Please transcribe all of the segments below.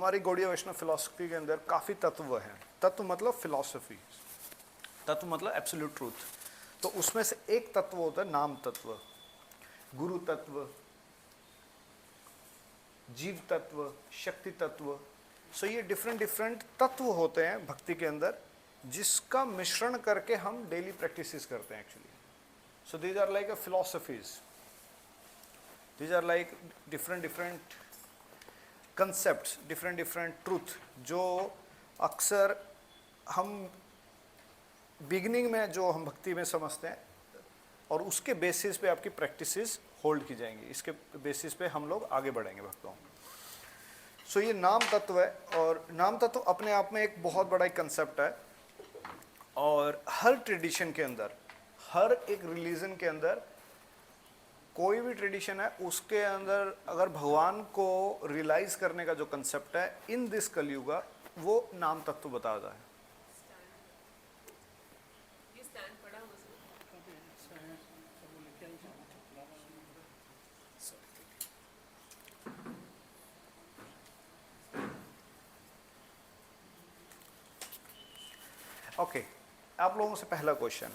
हमारी गौड़ीय वैष्णव फिलॉसफी के अंदर काफ़ी तत्व हैं। तत्व मतलब फिलॉसफी, तत्व मतलब एब्सोल्यूट ट्रूथ। तो उसमें से एक तत्व होता है नाम तत्व, गुरु तत्व, जीव तत्व, शक्ति तत्व। सो ये डिफरेंट डिफरेंट तत्व होते हैं भक्ति के अंदर, जिसका मिश्रण करके हम डेली प्रैक्टिसेस करते हैं actually. So these are like a philosophies, these are like different different concepts, different different truth, जो अक्सर हम बिगिनिंग में जो हम भक्ति में समझते हैं और उसके बेसिस पे आपकी प्रैक्टिसेस होल्ड की जाएंगी, इसके बेसिस पे हम लोग आगे बढ़ेंगे भक्तों। सो ये नाम तत्व है, और नाम तत्व अपने आप में एक बहुत बड़ा एक कंसेप्ट है। और हर ट्रेडिशन के अंदर, हर एक रिलीजन के अंदर, कोई भी ट्रेडिशन है उसके अंदर अगर भगवान को रियलाइज करने का जो कंसेप्ट है इन दिस कलयुगा, वो नाम तत्व बताता है। ओके, आप लोगों से पहला क्वेश्चन,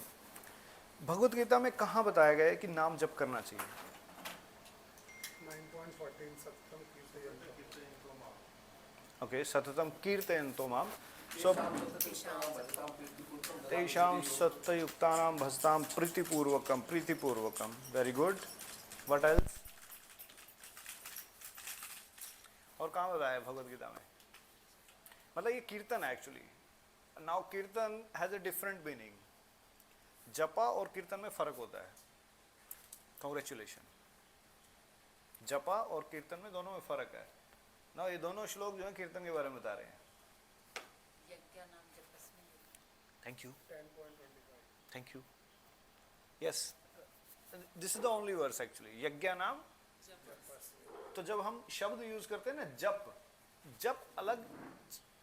भगवत गीता में कहाँ बताया गया है कि नाम जप करना चाहिए? 9.14 सततम कीर्तयन्तो माम। ओके, सततम कीर्तयन्तो माम। सो तेषां सत्तयुक्तानां भजतां प्रीतिपूर्वकम, प्रीतिपूर्वकम। Very good. What else? और कहाँ बताया है भगवत गीता में? मतलब ये कीर्तन है एक्चुअली। नाउ कीर्तन हैज अ डिफरेंट मीनिंग। जपा और कीर्तन में फर्क होता है। कांग्रेचुलेशन। जपा और कीर्तन में दोनों में फर्क है ना। ये दोनों श्लोक जो है कीर्तन के बारे में बता रहे हैं। Thank you, thank you. Yes, this is the only verse actually, यज्ञ नाम। तो जब हम शब्द यूज करते हैं ना, जप, जप अलग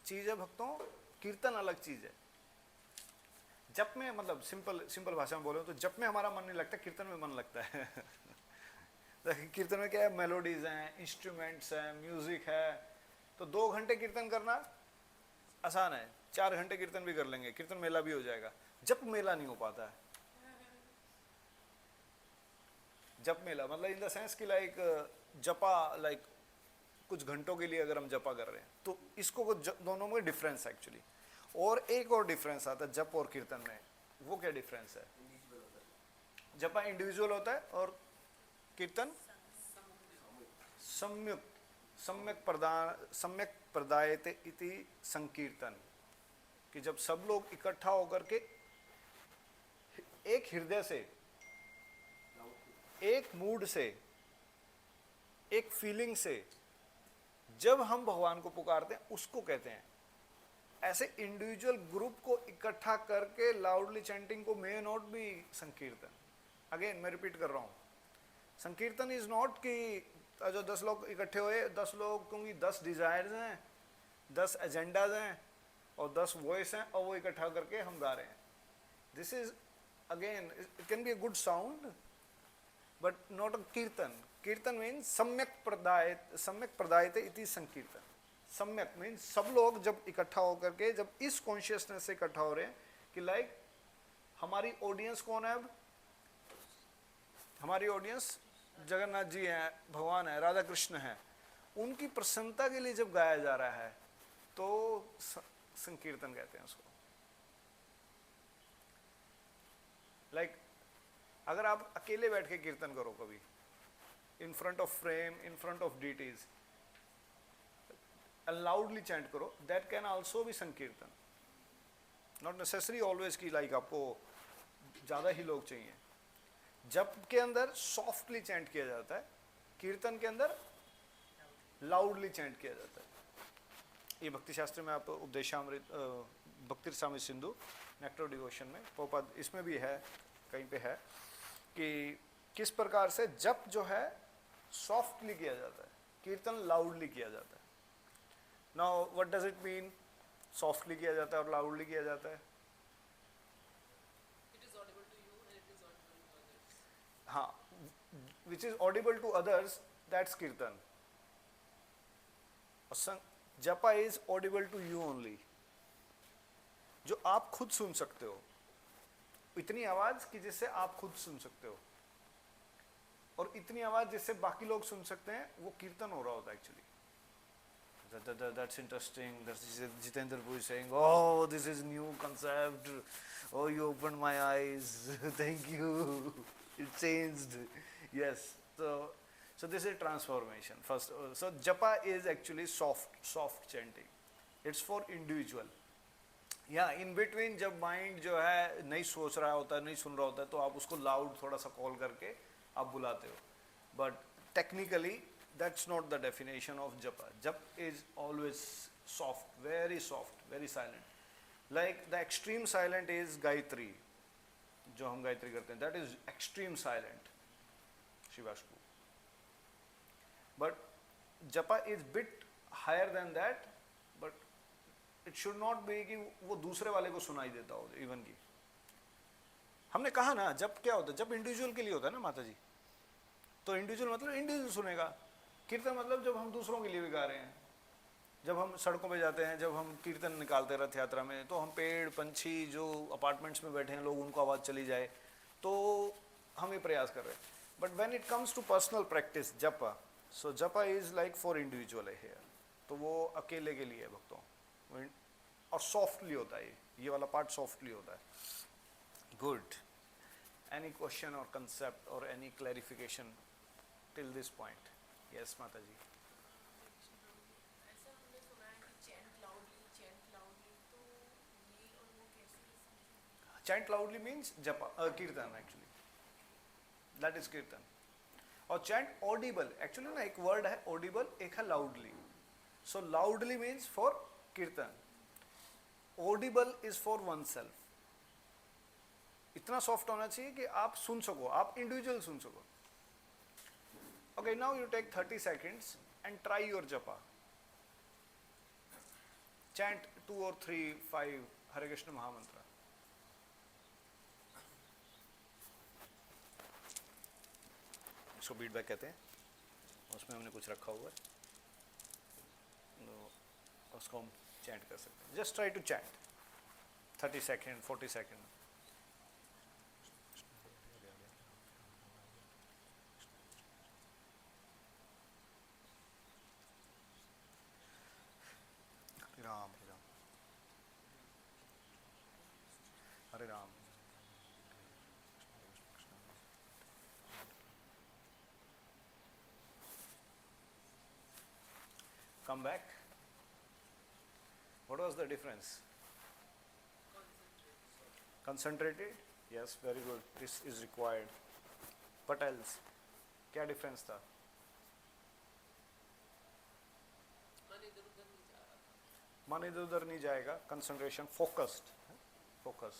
चीज है भक्तों, कीर्तन अलग चीज है। जप में मतलब सिंपल भाषा में बोले तो जप में हमारा मन नहीं लगता, कीर्तन में मन लगता है। कीर्तन में क्या है, मेलोडीज हैं, इंस्ट्रूमेंट्स हैं, म्यूजिक है। तो 2 घंटे कीर्तन करना आसान है, 4 घंटे कीर्तन भी कर लेंगे, कीर्तन मेला भी हो जाएगा। जप मेला नहीं हो पाता है। जप मेला मतलब इन द सेंस कि लाइक जपा, लाइक कुछ घंटों के लिए अगर हम जपा कर रहे हैं तो इसको दोनों में डिफरेंस है एक्चुअली। और एक और डिफरेंस आता है जप और कीर्तन में। वो क्या डिफरेंस है? जपा इंडिविजुअल होता है और कीर्तन सम्यक, सम्यक प्रदायते इति संकीर्तन। कि जब सब लोग इकट्ठा होकर के एक हृदय से, एक मूड से, एक फीलिंग से जब हम भगवान को पुकारते हैं उसको कहते हैं। ऐसे इंडिविजुअल ग्रुप को इकट्ठा करके लाउडली चैंटिंग को मे नॉट बी संकीर्तन। अगेन मैं रिपीट कर रहा हूं, संकीर्तन इज नॉट कि जो 10 लोग इकट्ठे हुए, 10 लोग क्योंकि 10 डिजायर्स हैं, 10 एजेंडाज हैं और 10 वॉइस हैं और वो इकट्ठा करके हम गा रहे हैं। This is again, it can be a good sound but not a कीर्तन। कीर्तन मीन्स सम्यक प्रदायते इति संकीर्तन। सम्यक मीन्स सब लोग जब इकट्ठा होकर के, जब इस कॉन्शियसनेस से इकट्ठा हो रहे हैं कि लाइक हमारी ऑडियंस कौन है? अब हमारी ऑडियंस जगन्नाथ जी हैं, भगवान है, राधा कृष्ण है। उनकी प्रसन्नता के लिए जब गाया जा रहा है तो संकीर्तन कहते हैं उसको। लाइक अगर आप अकेले बैठ के कीर्तन करो कभी, in front of frame, in front of deities, loudly chant करो, दैट कैन आल्सो बी संकीर्तन। नॉट नेसेसरी ऑलवेज की लाइक आपको ज्यादा ही लोग चाहिए। जप के अंदर सॉफ्टली चैंट किया जाता है, कीर्तन के अंदर लाउडली चैंट किया जाता है। ये भक्ति शास्त्र में आप उपदेशामृत, भक्ति रसामृत सिंधु, नेक्टर डिवोशन में पोपद इसमें भी है, कहीं पे है कि किस प्रकार से जप जो है सॉफ्टली किया जाता है, कीर्तन लाउडली किया जाता है। Now what does it mean softly किया जाता है और लाउडली किया जाता है? हाँ, which is audible to others, that's kirtan. Japa is audible to you only, जो आप खुद सुन सकते हो, इतनी आवाज कि जिससे आप खुद सुन सकते हो, और इतनी आवाज जिससे बाकी लोग सुन सकते हैं, वो कीर्तन हो रहा होता है actually. That's interesting. That's Jitendra Puri saying, "Oh, this is new concept. Oh, you opened my eyes. Thank you. It changed." Yes. So this is transformation. First, so japa is actually soft chanting. It's for individual. Yeah, in between जब mind जो है नहीं सोच रहा होता है, नहीं सुन रहा होता है, तो आप उसको loud थोड़ा सा call करके आप बुलाते हो. But technically that's not the definition of japa. Jap is always soft, very silent. Like the extreme silent is Gayatri, जो हम गायत्री करते हैं, that is extreme silent, Shivashku. But japa is bit higher than that, but it should not be कि वो दूसरे वाले को सुनाई देता हो even की. हमने कहा ना जप क्या होता है, जब इंडिविजुअल के लिए होता है ना माता जी, तो इंडिविजुअल मतलब इंडिविजुअल सुनेगा. कीर्तन मतलब जब हम दूसरों के लिए भी गा रहे हैं, जब हम सड़कों पे जाते हैं, जब हम कीर्तन निकालते रथ यात्रा में, तो हम पेड़ पंछी जो अपार्टमेंट्स में बैठे हैं लोग, उनको आवाज़ चली जाए, तो हम ये प्रयास कर रहे हैं. But when it comes to personal practice japa, so japa is like for individual है हियर, तो वो अकेले के लिए है भक्तों, और सॉफ्टली होता है, ये वाला पार्ट सॉफ्टली होता है. गुड. एनी क्वेश्चन और कंसेप्ट और any clarification till this point? Yes माता जी. ऐसा हमने सुना है कि चैंट लाउडली, तो ये और वो कैसे? चैंट लाउडली मीन्स जपा, कीर्तन एक्चुअली, दैट इज कीर्तन. और चैंट ऑडिबल, एक्चुअली ना एक वर्ड है ऑडिबल, एक है loudly. So loudly means for kirtan, audible is for oneself. इतना सॉफ्ट होना चाहिए कि आप सुन सको, आप इंडिविजुअल सुन सको. Okay, now you take 30 seconds and try your japa. Chant 2 or 3, 5 Hare Krishna Mahamantra. इसको फीडबैक कहते हैं, उसमें हमने कुछ रखा हुआ है, तो उसको हम चैंट कर सकते हैं. Just try to chant 30 second 40 second. Ram Hare Ram Hare Ram. Come back. What was the difference? Concentrated? Yes, very good. This is required. What else? क्या difference था? मन इधर उधर नहीं जाएगा. Concentration, focused. Focus.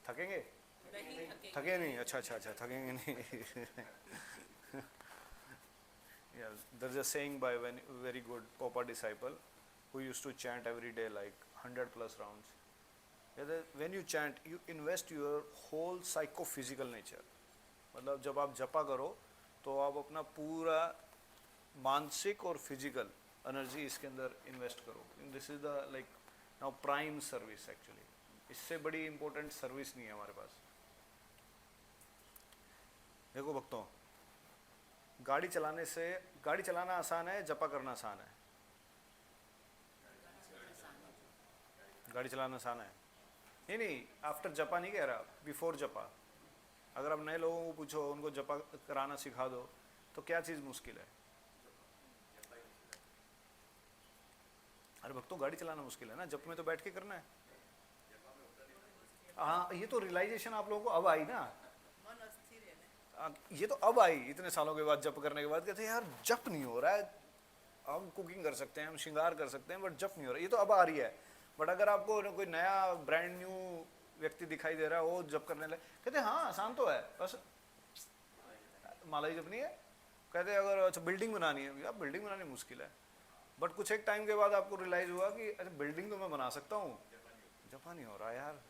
थकेंगे? थके नहीं. अच्छा थकेंगे नहीं. Yeah, there's a saying by a very good Papa disciple who used to chant every day like 100 plus rounds. When you chant, you invest your whole psychophysical nature. मतलब जब आप जपा करो तो आप अपना पूरा मानसिक और फिजिकल एनर्जी इसके अंदर इन्वेस्ट करो. This is the like now prime service actually. इससे बड़ी इंपॉर्टेंट सर्विस नहीं है हमारे पास. देखो भक्तों, गाड़ी चलाना आसान है, जपा करना आसान है. गाड़ी चलाना आसान है. नहीं आफ्टर जपा नहीं कह रहा, बिफोर जपा. अगर आप नए लोगों को पूछो, उनको जपा कराना सिखा दो, तो क्या चीज़ मुश्किल है? अरे भक्तों, गाड़ी चलाना मुश्किल है ना, जप में तो बैठ के करना है. हाँ, ये तो रियलाइजेशन आप लोगों को अब आई ना. ये तो अब आई इतने सालों के बाद, जप करने के बाद. कहते हैं यार जप नहीं हो रहा है. हम कुकिंग कर सकते हैं, हम श्रृंगार कर सकते हैं, बट जप नहीं हो रहा है. ये तो अब आ रही है. बट अगर आपको कोई नया ब्रांड न्यू व्यक्ति दिखाई दे रहा है, वो जप करने लगे, कहते हैं हाँ आसान तो है, बस माला ही जपनी है. कहते हैं अगर अच्छा बिल्डिंग बनानी है, यार बिल्डिंग बनानी मुश्किल है. बट कुछ एक टाइम के बाद आपको रियलाइज हुआ कि अच्छा बिल्डिंग तो मैं बना सकता हूँ, जपा नहीं हो रहा यार.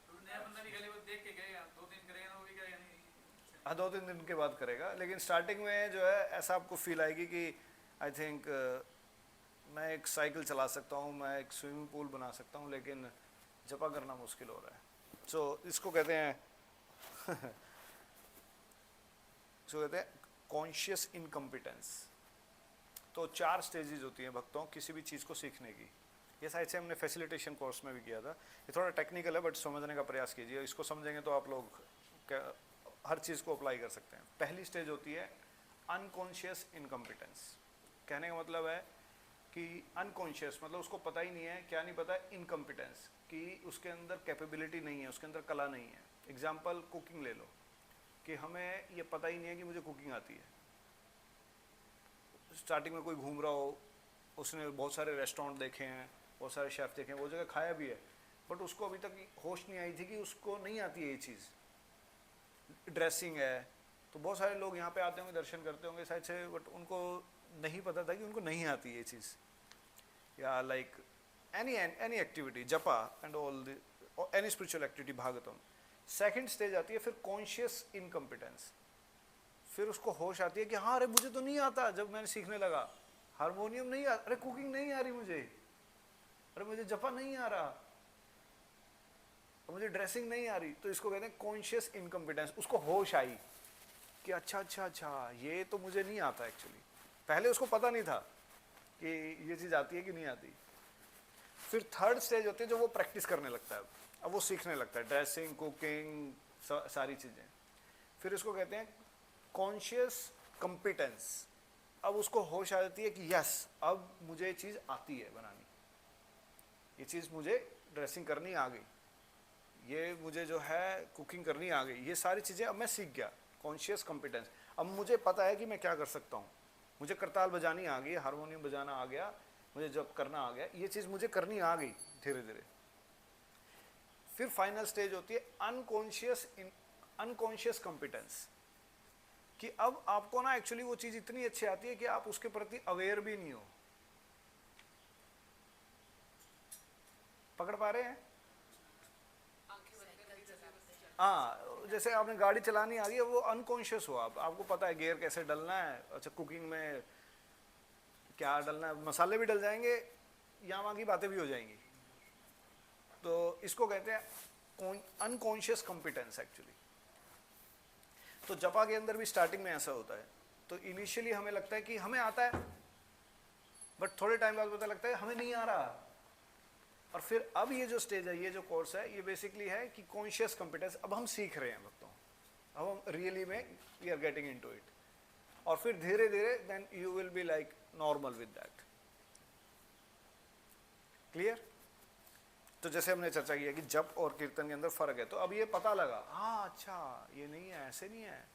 हाँ, 2-3 दिन के बाद करेगा. लेकिन स्टार्टिंग में जो है ऐसा आपको फील आएगी कि आई थिंक मैं एक साइकिल चला सकता हूँ, मैं एक स्विमिंग पूल बना सकता हूँ, लेकिन जपा करना मुश्किल हो रहा है। सो इसको कहते हैं इसको कहते हैं कॉन्शियस इनकम्पिटेंस। तो 4 स्टेजेस होती हैं भक्तों किसी भी चीज़ को सीखने की। ये शायद से हमने फैसिलिटेशन कोर्स में भी किया था। ये थोड़ा टेक्निकल है बट समझने का प्रयास कीजिए, इसको समझेंगे तो आप लोग हर चीज़ को अप्लाई कर सकते हैं। पहली स्टेज होती है अनकॉन्शियस इनकम्पिटेंस। कहने का मतलब है कि अनकॉन्शियस मतलब उसको पता ही नहीं है, क्या नहीं पता, इनकम्पिटेंस कि उसके अंदर कैपेबिलिटी नहीं है, उसके अंदर कला नहीं है। एग्जाम्पल कुकिंग ले लो, कि हमें ये पता ही नहीं है कि मुझे कुकिंग आती है। स्टार्टिंग में कोई घूम रहा हो, उसने बहुत सारे रेस्टोरेंट देखे हैं, बहुत सारे शेफ देखे हैं, वो जगह खाया भी है, बट उसको अभी तक होश नहीं आई थी कि उसको नहीं आती है ये चीज़। ड्रेसिंग है, तो बहुत सारे लोग यहाँ पे आते होंगे, दर्शन करते होंगे शायद से, बट उनको नहीं पता था कि उनको नहीं आती ये चीज़। या लाइक एनी एक्टिविटी, जपा and all any spiritual activity, Bhagavatam. Second stage आती है फिर कॉन्शियस इनकम्पिटेंस। फिर उसको होश आती है कि हाँ अरे मुझे तो नहीं आता, जब मैंने सीखने लगा हारमोनियम नहीं आ, अरे कुकिंग नहीं आ रही मुझे, अरे मुझे जपा नहीं आ रहा, मुझे ड्रेसिंग नहीं आ रही। तो इसको कहते हैं कॉन्शियस इनकम्पिटेंस। उसको होश आई कि अच्छा ये तो मुझे नहीं आता एक्चुअली। पहले उसको पता नहीं था कि ये चीज़ आती है कि नहीं आती। फिर थर्ड स्टेज होती है जो वो प्रैक्टिस करने लगता है, अब वो सीखने लगता है, ड्रेसिंग, कुकिंग, सारी चीज़ें। फिर इसको कहते हैं कॉन्शियस कॉम्पिटेंस। अब उसको होश आ जाती है कि यस अब मुझे ये चीज़ आती है बनानी, ये चीज़ मुझे ड्रेसिंग करनी आ गई, ये मुझे जो है कुकिंग करनी आ गई, ये सारी चीज़ें अब मैं सीख गया। कॉन्शियस कॉम्पिटेंस, अब मुझे पता है कि मैं क्या कर सकता हूँ। मुझे करताल बजानी आ गई, हारमोनियम बजाना आ गया, मुझे जब करना आ गया, ये चीज़ मुझे करनी आ गई धीरे धीरे। फिर फाइनल स्टेज होती है अनकॉन्शियस कॉम्पिटेंस, कि अब आपको ना एक्चुअली वो चीज़ इतनी अच्छी आती है कि आप उसके प्रति अवेयर भी नहीं हो। पकड़ पा रहे हैं? हाँ, जैसे आपने गाड़ी चलानी आ गई है, वो अनकॉन्शियस हो आप, आपको पता है गियर कैसे डलना है। अच्छा कुकिंग में क्या डलना है, मसाले भी डल जाएंगे, यहाँ वहाँ की बातें भी हो जाएंगी। तो इसको कहते हैं अनकॉन्शियस कॉम्पिटेंस एक्चुअली। तो जपा के अंदर भी स्टार्टिंग में ऐसा होता है। तो इनिशियली हमें लगता है कि हमें आता है, बट थोड़े टाइम बाद पता लगता है हमें नहीं आ रहा। और फिर अब ये जो स्टेज है, ये जो कोर्स है, ये बेसिकली है कि कॉन्शियस कॉम्पिटेंस अब हम सीख रहे हैं भक्तों, अब हम रियली में we are getting into it. और फिर धीरे धीरे then you will be like normal with that. Clear? तो जैसे हमने चर्चा किया कि जप और कीर्तन के अंदर फर्क है, तो अब ये पता लगा, हाँ अच्छा ये नहीं है, ऐसे नहीं है।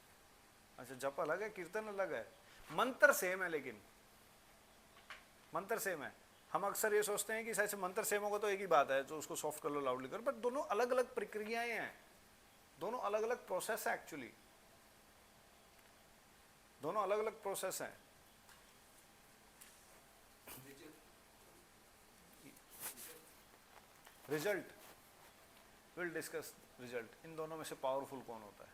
अच्छा जप अलग है, कीर्तन अलग है, मंत्र सेम है, लेकिन मंत्र सेम है। हम अक्सर ये सोचते हैं कि शायद से मंत्र सेम होगा तो एक ही बात है, तो उसको सॉफ्ट कर लो, लाउडली कर, बट दोनों अलग अलग प्रक्रियाएं हैं, दोनों अलग अलग प्रोसेस है एक्चुअली, दोनों अलग अलग प्रोसेस हैं। Result will discuss result. इन दोनों में से पावरफुल कौन होता है?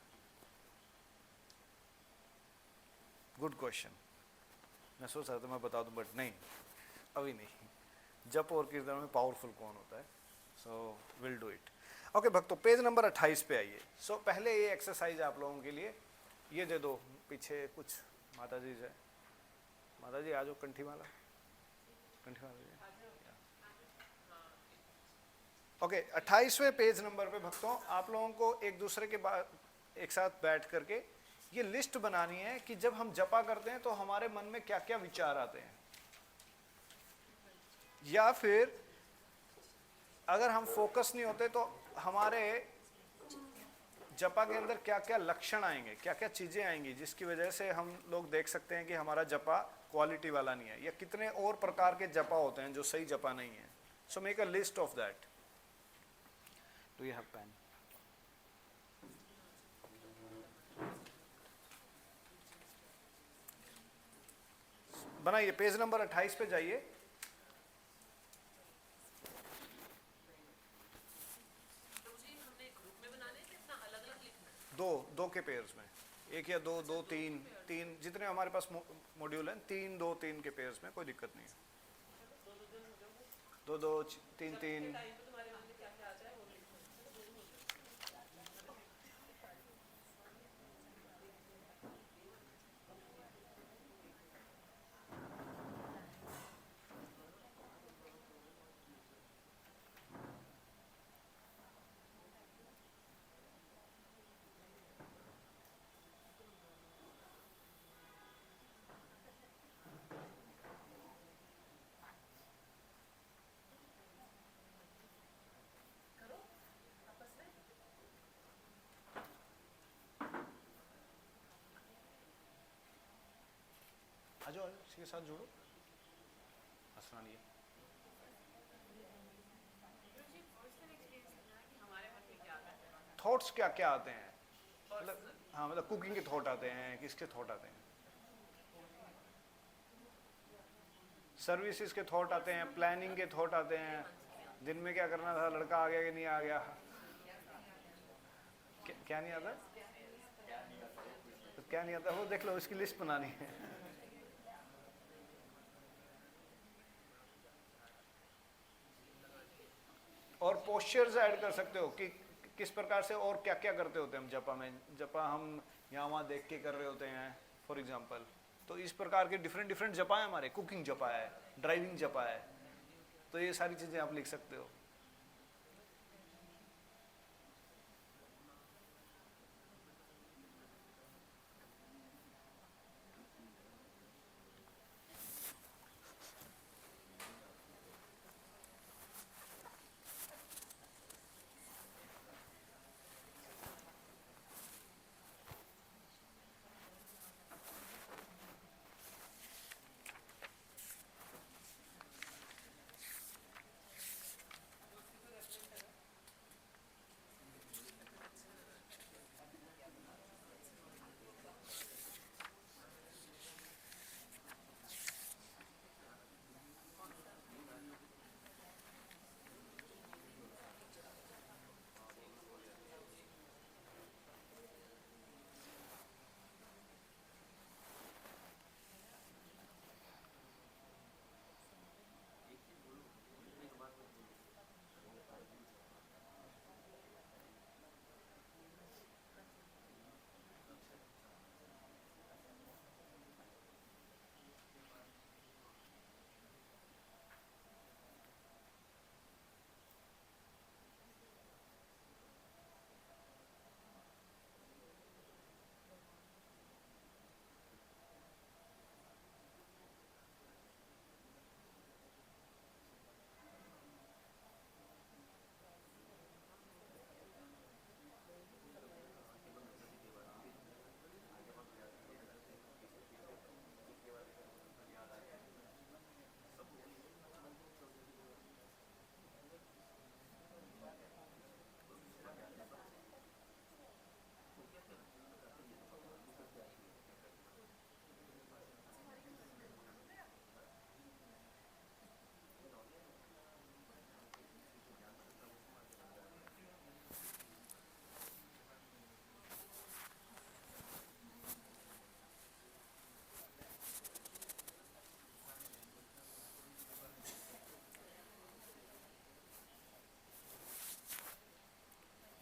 Good question. मैं सोच रहा था मैं बता दूं, बट नहीं, अभी नहीं। जप और कीर्तन में पावरफुल कौन होता है? So will do it. Okay भक्तों, पेज नंबर 28 पे आइए। सो पहले ये एक्सरसाइज आप लोगों के लिए, ये दे दो पीछे कुछ माता जी से। माता जी आ जाओ, कंठी माला, कंठी माला जी। ओके 28वें पेज नंबर पे भक्तों, आप लोगों को एक दूसरे के बाद एक साथ बैठ करके ये लिस्ट बनानी है कि जब हम जपा करते हैं तो हमारे मन में क्या क्या विचार आते हैं, या फिर अगर हम फोकस नहीं होते तो हमारे जपा के अंदर क्या क्या लक्षण आएंगे, क्या क्या चीजें आएंगी जिसकी वजह से हम लोग देख सकते हैं कि हमारा जपा क्वालिटी वाला नहीं है, या कितने और प्रकार के जपा होते हैं जो सही जपा नहीं है। So make a list of that. Do you have pen? बनाइए, पेज नंबर 28 पे जाइए। दो के पेयर्स में, एक या दो, दो तीन, तीन, जितने हमारे पास मॉड्यूल हैं, 3 2 3 के पेयर्स में कोई दिक्कत नहीं है। दो दो तीन तीन। टाइम पे तुम्हारे मन में क्या क्या आ जाए वो लिखो। करो आपस में। आ जाओ इसी के साथ जुड़ो, हंसना नहीं है। मुझे पर्सनल एक्सपीरियंस करना है कि हमारे मन में क्या आता है। थॉट्स क्या क्या आते हैं, मतलब पर्सनल हाँ मतलब कुकिंग के थॉट आते हैं, किसके थॉट आते हैं, सर्विसेज के थॉट आते हैं, प्लानिंग के थॉट आते हैं, दिन में क्या करना था, लड़का आ गया कि नहीं आ गया, क्या नहीं आता, तो क्या नहीं आता वो देख लो, इसकी लिस्ट बनानी है। और पोस्चर्स ऐड कर सकते हो कि किस प्रकार से और क्या क्या करते होते हैं हम जपा में। जपा हम यहाँ वहाँ देख के कर रहे होते हैं फॉर एग्जांपल, तो इस प्रकार के डिफरेंट डिफरेंट जपा है हमारे, कुकिंग जपा है, ड्राइविंग जपा है, तो ये सारी चीज़ें आप लिख सकते हो।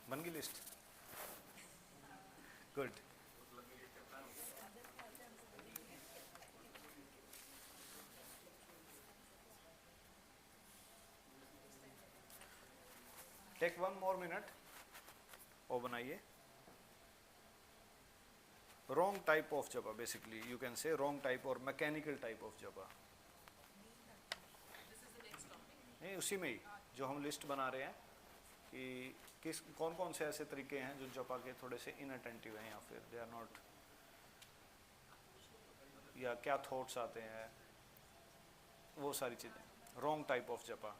बन गई list, good. Take 1 more minute और बनाइए। Wrong type of japa, basically you can say wrong type और मैकेनिकल टाइप ऑफ जपा। नहीं उसी में ही जो हम लिस्ट बना रहे हैं कि किस कौन कौन से ऐसे तरीके हैं जो जपा के थोड़े से इनअटेंटिव हैं या फिर दे आर नॉट, या क्या थॉट्स आते हैं, वो सारी चीज़ें। रॉन्ग टाइप ऑफ जपा।